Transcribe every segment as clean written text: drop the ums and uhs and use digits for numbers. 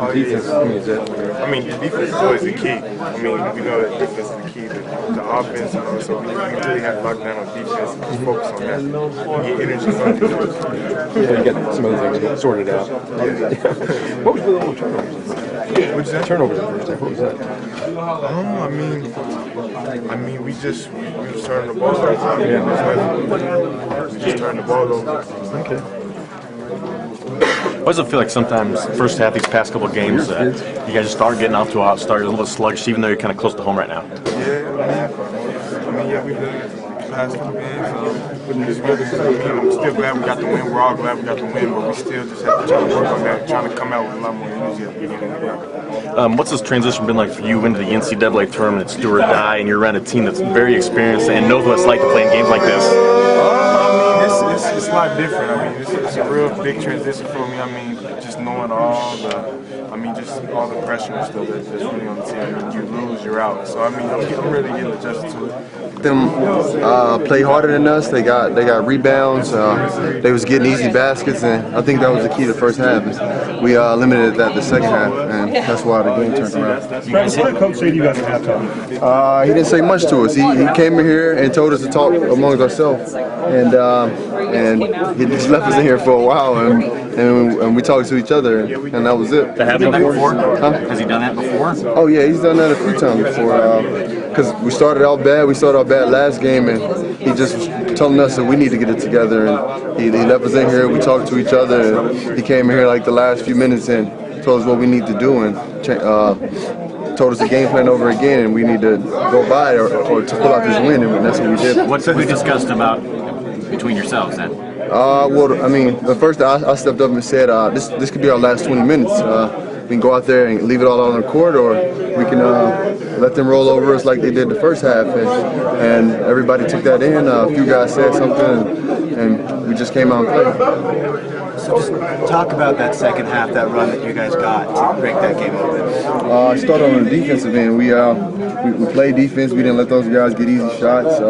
Oh, Defense, yeah. I mean, is that? I mean, the defense is always the key. I mean, we know that defense is the key. The offense, so we really have to lock down on defense and just focus on that. Get energy going. Yeah, you got some other things sorted out. What was the little turnovers? What's that? Turnovers in the first half. What was that? I mean, we just turning the ball over. Yeah. We just turning the ball over. Okay. What does it feel like sometimes, first half, these past couple of games, you guys start getting off to a hot start, a little bit sluggish, even though you're kind of close to home right now? Yeah, we did past couple games. I'm still glad we got the win. We're all glad we got the win, but we still just have to try to work on that, trying to come out with a lot more energy at the beginning of the game. What's this transition been like for you into the NCAA tournament? It's do or die, and you're around a team that's very experienced and knows what it's like to play in games like this. It's a lot different. I mean, it's a real big transition for me. I mean, just knowing all the pressure and stuff that's really on the team. I mean, you lose, you're out. So I mean, I'm really getting adjusted to it. Them play harder than us. They got rebounds. They was getting easy baskets, and I think that was the key to the first half. We limited that the second half, and that's why the game turned around. What did Coach say to you guys at halftime? He didn't say much to us. He came in here and told us to talk amongst ourselves, and he just left us in here for a while, and we talked to each other, and that was it. That happened before? Huh? Has he done that before? Oh yeah, he's done that a few times before. Because we started out bad. We started out bad last game, and he just was telling us that we need to get it together. And he left us in here. We talked to each other. And he came in here like the last few minutes and told us what we need to do, and told us the game plan over again, and we need to go by or to pull out this win, and that's what we did. What we discussed about between yourselves then? Well, I mean, the first I stepped up and said, this could be our last 20 minutes. We can go out there and leave it all on the court, or we can let them roll over us like they did the first half. And everybody took that in. A few guys said something, and we just came out and played. So just talk about that second half, that run that you guys got to break that game open. I started on the defensive end. We played defense. We didn't let those guys get easy shots.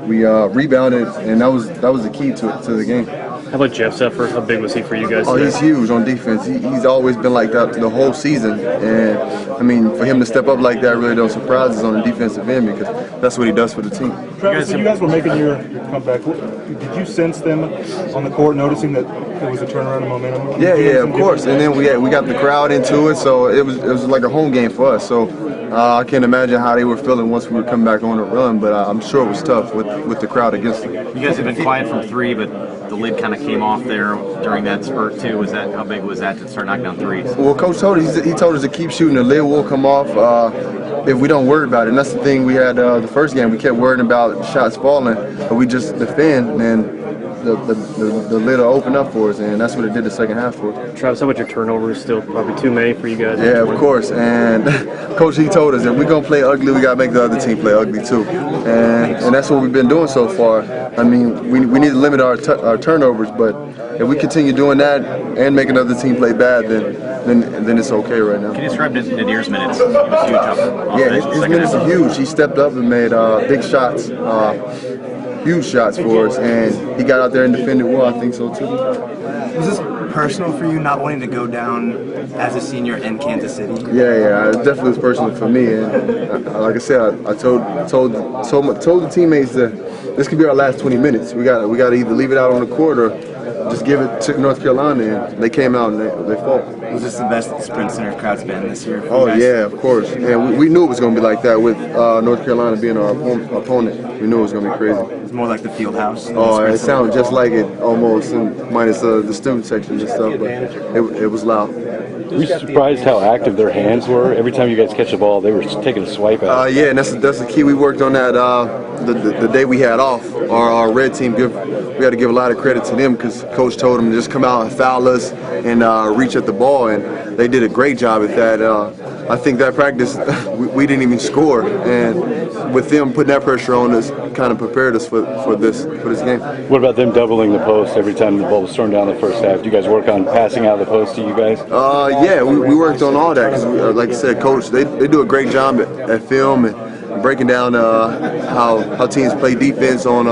We rebounded, and that was the key to the game. How about Jeff's effort? How big was he for you guys? Oh, he's huge on defense. He's always been like that the whole season. And, I mean, for him to step up like that really don't surprise us on the defensive end, because that's what he does for the team. Travis, you guys were making your comeback. Did you sense them on the court noticing that there was a turnaround in momentum? Yeah, of course. And then we got the crowd into it, so it was like a home game for us. So I can't imagine how they were feeling once we were coming back on a run, but I'm sure it was tough with the crowd against them. You guys have been quiet from three, but the lid kind of came off there during that spurt too. How big was that to start knocking down threes? Well, Coach told us to keep shooting. The lid will come off if we don't worry about it. And that's the thing we had the first game. We kept worrying about shots falling, but we just defend, and the lid will open up for us, and that's what it did the second half for us. Travis, how about your turnovers? Still probably too many for you guys? Yeah, of course. And Coach, he told us if we're going to play ugly, we got to make the other team play ugly too. And that's what we've been doing so far. I mean, we need to limit our turnovers, but if we continue doing that and make another team play bad, then it's okay right now. Can you describe Nadir's minutes? He was huge up. Yeah, his minutes are huge. He stepped up and made big shots. Huge shots for us, and he got out there and defended well. I think so too. Was this personal for you, not wanting to go down as a senior in Kansas City? Yeah, it definitely was personal for me. And like I said, I told the teammates that this could be our last 20 minutes. We got to either leave it out on the court or just give it to North Carolina, and they came out and they fought. Was this the best Sprint Center crowd's been this year? Oh yeah, of course. And we knew it was going to be like that with North Carolina being our opponent. We knew it was going to be crazy. It's more like the field house. Oh, it sounded just like it almost, minus the student section and stuff, but it was loud. Were you surprised how active their hands were? Every time you guys catch the ball, they were taking a swipe at it. Yeah, and that's the key. We worked on that the day we had off. Our red team, we had to give a lot of credit to them, because Coach told them to just come out and foul us and reach at the ball, and they did a great job at that. I think that practice, we didn't even score, and with them putting that pressure on us, kind of prepared us for this game. What about them doubling the post every time the ball was thrown down the first half? Do you guys work on passing out of the post to you guys? Yeah, we worked on all that, because like I said, Coach, they do a great job at film, breaking down how teams play defense on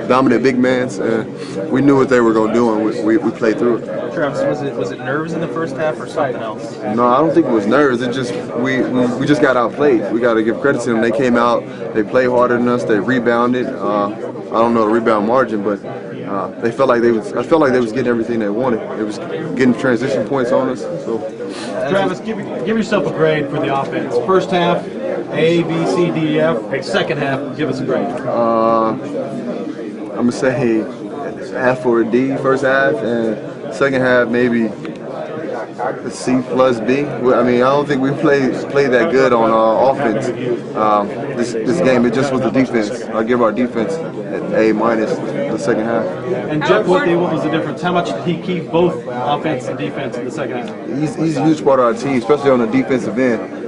dominant big mans, and we knew what they were going to do, and we played through it. Travis, was it nerves in the first half or something else? No, I don't think it was nerves. It just we just got outplayed. We got to give credit to them. They came out, they played harder than us. They rebounded. I don't know the rebound margin, but they felt like I felt like they was getting everything they wanted. It was getting transition points on us. So, Travis, give yourself a grade for the offense. First half, A, B, C, D, F. Second half, give us a grade. I'm gonna say F or a D first half, and second half maybe a C plus B. I mean, I don't think we played that good on offense this game. It just was the defense. I give our defense an A minus the second half. And Jeff Whitley, what was the difference? How much did he keep both offense and defense in the second half? He's a huge part of our team, especially on the defensive end.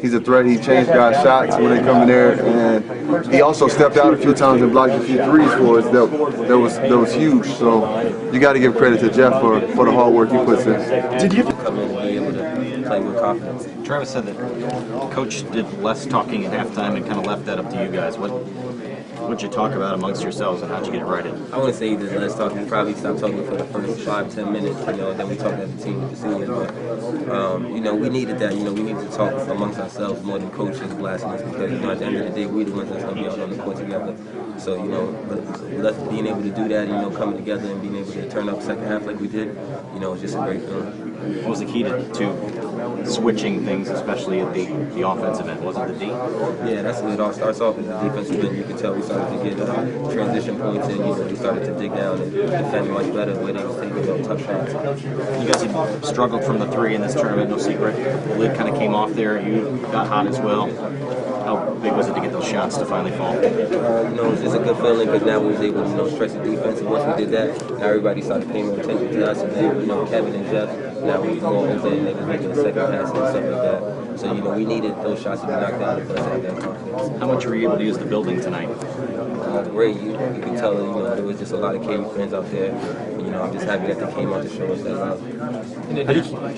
He's a threat. He changed guys' shots when they come in there, and he also stepped out a few times and blocked a few threes for us. That was huge. So you got to give credit to Jeff for the hard work he puts in. Did you come in and be able to play with confidence? Travis said that the coach did less talking at halftime and kind of left that up to you guys. What'd you talk about amongst yourselves, and how'd you get it righted? I wouldn't say he did less talking. He probably stopped talking for the first 5-10 minutes, then we talked as a team with the seniors. But, we needed that. We needed to talk amongst ourselves more than coaches blasting us, because, at the end of the day, we're the ones that's going to be out on the court together. So, but us being able to do that, coming together and being able to turn up second half like we did, it's just a great feeling. What was the key to switching things, especially at the offensive end? Was it the D? Yeah, that's what it all starts off with the defensive end. You can tell we started to get transition points in. We started to dig down and defend much better where they was taking tough shots. You guys had struggled from the three in this tournament, no secret. The lid kind of came off there. You got hot as well. How big was it to get those shots to finally fall? It's just a good feeling, because now we was able to stretch the defense, and once we did that, now everybody started paying more attention to us, and then Kevin and Jeff, now we was going over and they was making a second pass and stuff like that. So we needed those shots to be knocked down for us to have that confidence. How much were you able to use the building tonight? Great. You can tell there was just a lot of KU fans out there. I'm just happy that they came out to show us that love.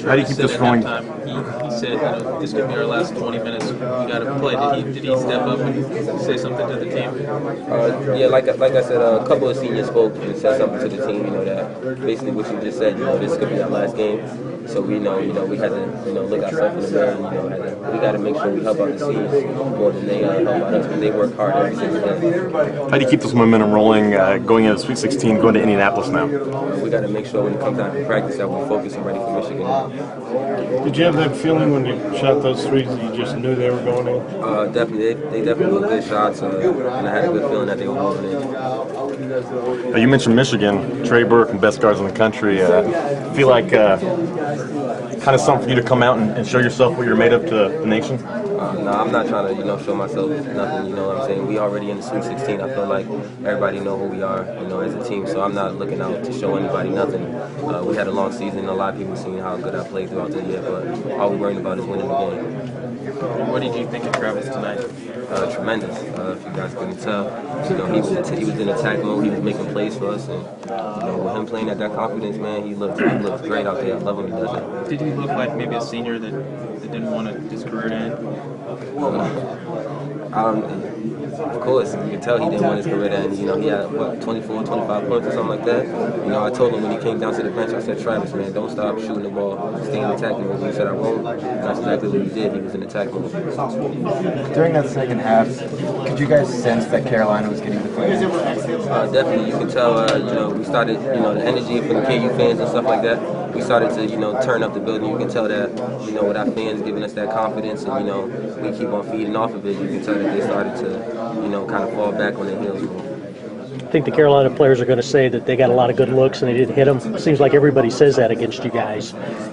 How do you keep this going? He said, this could be our last 20 minutes. We got to play. Did he step up and say something to the team? Yeah, like I said, a couple of seniors spoke and said something to the team. That basically what you just said. This could be our last game. So we know, we had to, look ourselves in the mirror. We got to make sure we help out the seniors more than they help out us, when they work hard every single day. How do you keep this momentum rolling, going into Sweet 16, going to Indianapolis now? We got to make sure when it comes time to practice that we're focused and ready for Michigan. Did you have that feeling when you shot those threes that you just knew they were going in? Definitely. They definitely were good shots, and I had a good feeling that they were going in. You mentioned Michigan, Trey Burke, and best guards in the country. Feel like kind of something for you to come out and show yourself what you're made of to the nation? No, I'm not trying to, show myself nothing, you know what I'm saying? We already in the Sweet 16. I feel like everybody know who we are, as a team, so I'm not looking out to show anybody nothing. We had a long season. A lot of people seen how good I played throughout the year, but all we're worrying about is winning the game. What did you think of Travis tonight? Tremendous. If you guys couldn't tell, he was in attack mode. He was making plays for us, and with him playing at that confidence, man, he looked great out there. I love when he does it. Did he look like maybe a senior that didn't want his career to end? Of course, you can tell he didn't want his career to end. He had 24, 25 points or something like that. I told him when he came down to the bench, I said, Travis, man, don't stop shooting the ball, stay in attack mode. He said, I won't. That's exactly what he did. He was in attack mode. During that second half, could you guys sense that Carolina was getting the play? Definitely, you can tell. We started, the energy from the KU fans and stuff like that. We started to, turn up the building. You can tell that, with our fans giving us that confidence, and we keep on feeding off of it. You can tell that they started to, kind of fall back on their heels. I think the Carolina players are going to say that they got a lot of good looks and they didn't hit them. It seems like everybody says that against you guys.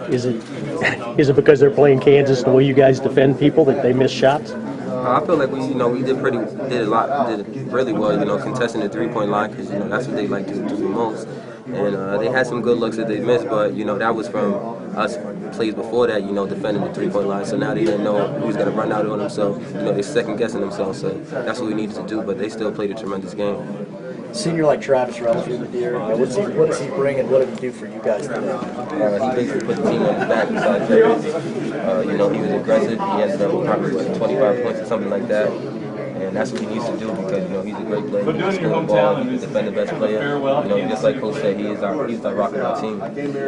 Is it because they're playing Kansas, the way you guys defend people, that they miss shots? I feel like we did really well, contesting the three-point line, because that's what they like to do the most. And they had some good looks that they missed, but that was from us plays before that, defending the three-point line. So now they didn't know who was going to run out on them, so they're second-guessing themselves. So that's what we needed to do, but they still played a tremendous game. senior like Travis runs through the deer. What does he bring, and what did he do for you guys today? He basically put the team on his back besides that. You know, he was aggressive. He ended up with probably like 25 points or something like that. And that's what he needs to do because, you know, he's a great player. He can score the ball, he can defend the best player. You know, just like Coach said, he's the rock of our team.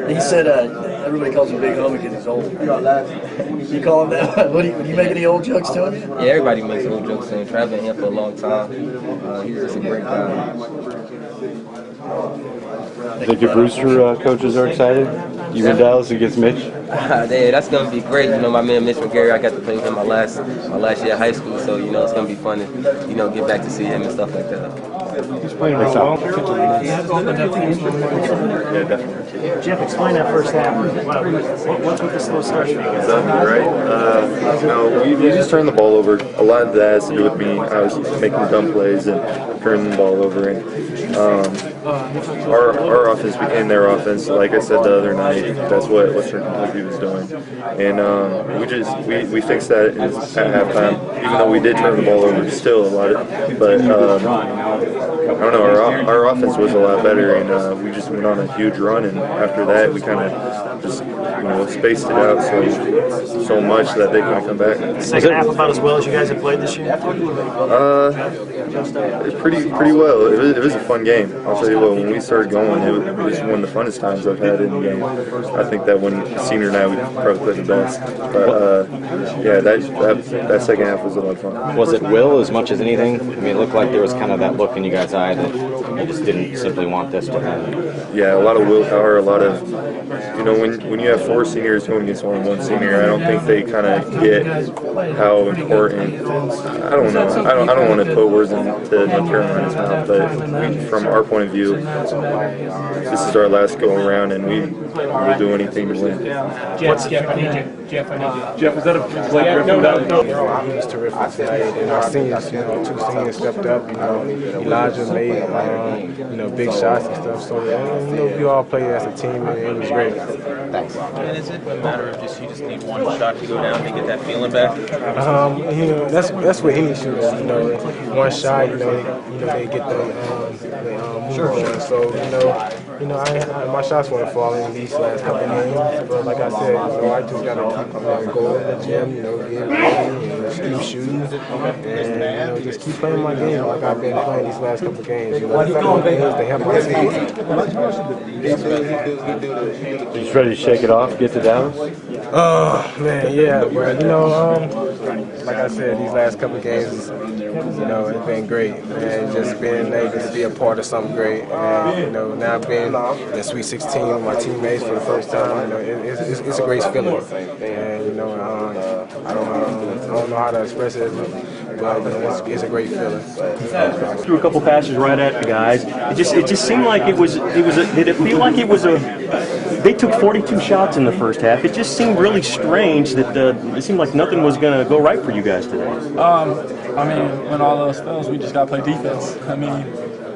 He said everybody calls him Big Homie because he's old. You call him that? Would you make any old jokes to him? Yeah, everybody makes old jokes to him. Travis been here for a long time. He's just a great guy. Think your Brewster coaches are excited? You in Dallas against Mitch? Yeah, that's gonna be great. You know, my man Mitch McGarry, I got to play with him my last year of high school, so you know it's gonna be fun to get back to see him and stuff like that. He's playing real well. Yeah, definitely. Jeff, explain that first half. What's with the slow start? Right. You know, we just turned the ball over. A lot of that has to do with me. I was making dumb plays and turning the ball over. And our offense became their offense. Like I said the other night, that's what Western Kentucky was doing. And we fixed that at halftime. Even though we did turn the ball over, still a lot of. But I don't know. Our offense was a lot better, and we just went on a huge run. And after that, we kind of just spaced it out so much that they couldn't come back. Second half about as well as you guys have played this year? Pretty well. It was a fun game. I'll tell you what, when we started going, it was one of the funnest times I've had in the game. I think that when senior night, we probably played the best. But yeah, that second half was a lot of fun. Was it will as much as anything? I mean, it looked like there was kind of that look in you guys' eye that you just didn't simply want this to happen. Yeah, a lot of willpower, a lot of, when you have 4 seniors going against one senior, I don't think they kind of get how important. I don't know. I don't want to put words into North Carolina's mouth, but from our point of view, this is our last go around, and we will do anything to win. Jeff, I need you. Jeff, is that a play? No. He was terrific tonight, and our seniors, 2 seniors stepped up. Elijah made, big shots and stuff. So, we all played as a team, and it was great. Thanks. And is it a matter of you just need one shot to go down to get that feeling back? That's what any shooter. One shot, they get the move on. So, my shots weren't falling these last couple of games, but like I said, I just gotta keep going to the gym, get ready and keep shooting, and just keep playing my game like I've been playing these last couple of games. They have my Just ready to shake it off, get to Dallas? Oh man, yeah, but like I said, these last couple of games, it's been great, man. Just being able to be a part of something great, and now being in the Sweet 16 with my teammates for the first time, it's a great feeling, and I don't know how to express it, but it's a great feeling. Threw a couple passes right at the guys. It just seemed like did it feel like it was they took 42 shots in the first half. It just seemed really strange that it seemed like nothing was going to go right for you guys today. When all else fails, we just got to play defense.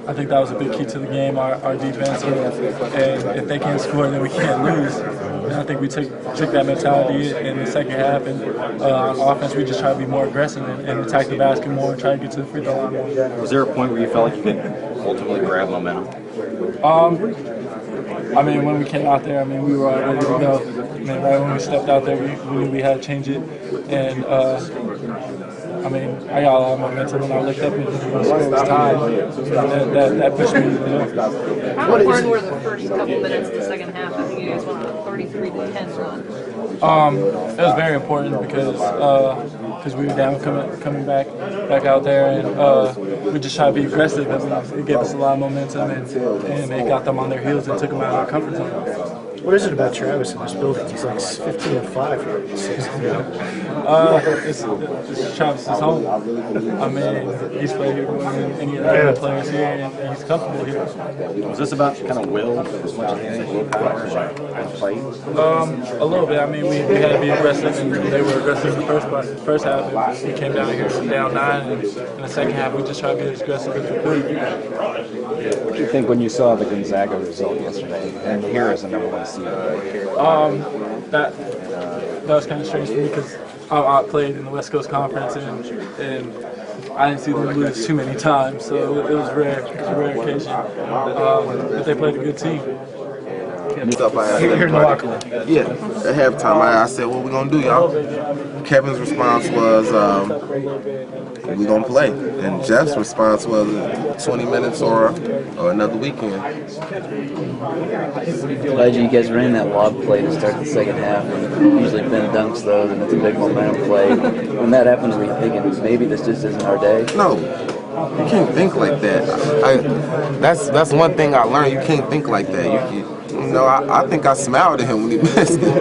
I think that was a big key to the game, our defense. And if they can't score, then we can't lose. And I think we took that mentality in the second half. And on offense, we just try to be more aggressive and attack the basket more and try to get to the free throw line more. Was there a point where you felt like you could ultimately grab momentum? When we came out there, we were ready to go. Right when we stepped out there, we knew we had to change it. And I got a lot of momentum when I looked up and the score was tied. That pushed me. How important were the first couple minutes of the second half? I think you guys went on a 33-10 run. It was very important because we were down coming back out there, and we just tried to be aggressive. It gave us a lot of momentum, and it got them on their heels and took them out of their comfort zone. What is it about Travis in this building? He's like 15 and 5 here. It's Travis's home. He's played here more than any other players here, and he's comfortable here. Was this about kind of will as much as anything, willpower and play? A little bit. We had to be aggressive, and they were aggressive in the first half. We came down here down 9, and in the second half, we just tried to be as aggressive as we could. What do you think when you saw the Gonzaga result yesterday, and here as a #1 seed? That was kind of strange for me because I played in the West Coast Conference, and I didn't see them lose too many times, so it was rare. It was a rare occasion. But they played a good team. Stuff I asked everybody. Yeah, at halftime I said, what we gonna do, y'all? Kevin's response was, we gonna play. And Jeff's response was 20 minutes or another weekend. Glad you guys ran that lob play to start the second half. And usually Ben dunks those, and it's a big momentum play. When that happens, were you thinking maybe this just isn't our day? No. You can't think like that. That's one thing I learned. You can't think like that. You know, I think I smiled at him when he missed it.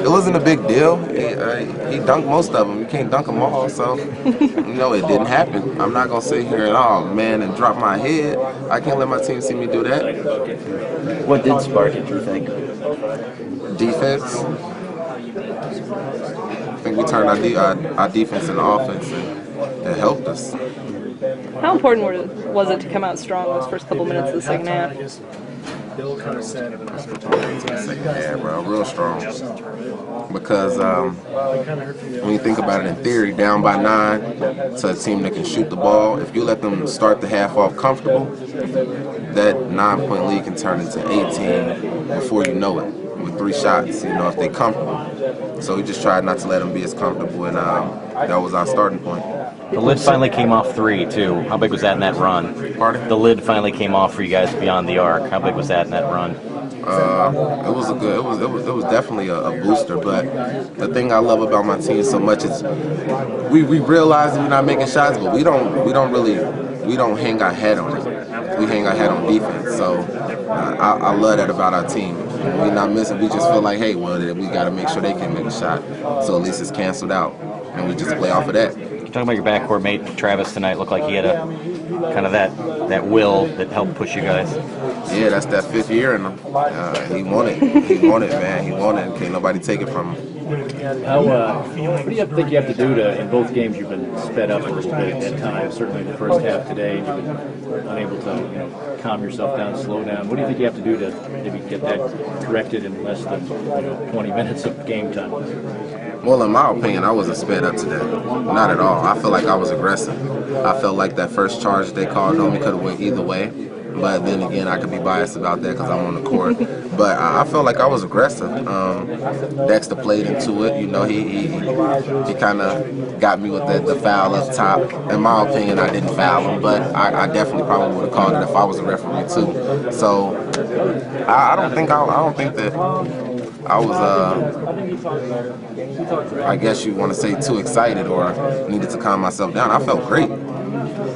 It wasn't a big deal. He dunked most of them. You can't dunk them all. So, you know, it didn't happen. I'm not going to sit here and, oh, man, and drop my head. I can't let my team see me do that. What did spark it, do you think? Defense. I think we turned our defense into offense, and it helped us. How important was it to come out strong those first couple minutes of the second half? Yeah, bro, real strong. Because when you think about it in theory, down by 9 to a team that can shoot the ball, if you let them start the half off comfortable, that 9-point lead can turn into 18 before you know it, with 3 shots, you know, if they're comfortable. So we just tried not to let them be as comfortable, and that was our starting point. The lid finally came off 3, too. How big was that in that run? Pardon? The lid finally came off for you guys beyond the arc. How big was that in that run? It was definitely a booster. But the thing I love about my team so much is we realize that we're not making shots, but we don't hang our head on it. We hang our head on defense. So I love that about our team. We're not missing. We just feel like, hey, well, we got to make sure they can make a shot. So at least it's canceled out, and we just play off of that. Talking about your backcourt mate, Travis, tonight looked like he had a kind of that will that helped push you guys. Yeah, that's that 5th year in him. He won it. He won it, man. He won it. Can't nobody take it from him. What do you think you have to do to, in both games you've been sped up a little bit at times, certainly in the first half today, and you've been unable to calm yourself down, slow down. What do you think you have to do to maybe get that corrected in less than 20 minutes of game time? Well, in my opinion, I wasn't sped up today. Not at all. I feel like I was aggressive. I felt like that first charge they called on me could have went either way. But then again, I could be biased about that because I'm on the court. But I felt like I was aggressive. Dexter played into it. You know, he kind of got me with the foul up top. In my opinion, I didn't foul him, but I definitely probably would have called it if I was a referee too. So I don't think that I was, I guess you want to say, too excited or needed to calm myself down. I felt great.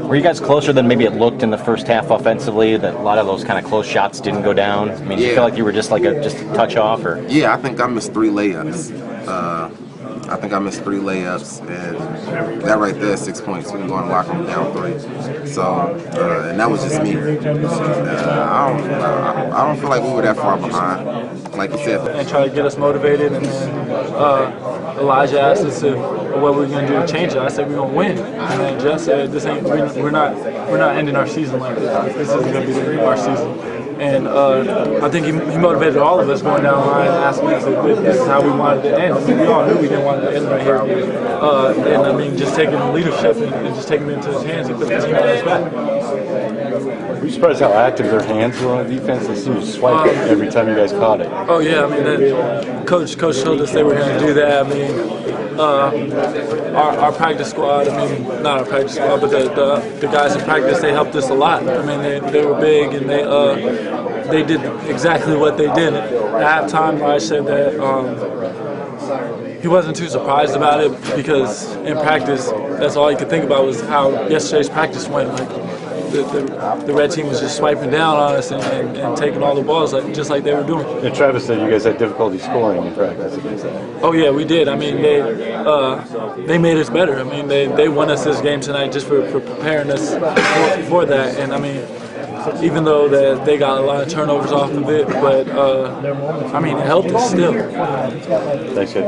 Were you guys closer than maybe it looked in the first half offensively, that a lot of those kind of close shots didn't go down? I mean, do you feel like you were just like a touch off? Or? Yeah, I think I missed 3 layups. and that right there is 6 points. We can go and lock them down 3. So, and that was just me. I don't feel like we were that far behind, like you said. And try to get us motivated. And Elijah asked us what we were going to do to change it. I said we're going to win. And then Jeff said, we're not ending our season like this. This isn't going to be our season. And I think he motivated all of us going down the line and asking us if this is how we wanted to end. I mean, we all knew we didn't want to end right here. And I mean, just taking leadership and just taking it into his hands and putting the team on his back. Were you surprised how active their hands were on defense? They seemed to swipe it every time you guys caught it. Oh yeah, I mean, coach told us they were going to do that. I mean, our practice squad, I mean, not our practice squad, but the guys in practice, they helped us a lot. I mean, they were big and they did exactly what they did. At halftime, I said that he wasn't too surprised about it because in practice, that's all he could think about was how yesterday's practice went. Like, the red team was just swiping down on us and taking all the balls just like they were doing. And Travis said you guys had difficulty scoring in practice against that. Oh yeah, we did. I mean, they made us better. I mean, they won us this game tonight just for preparing us for that. And I mean, even though they got a lot of turnovers off of it, but I mean, it helped us still. Thanks, kid.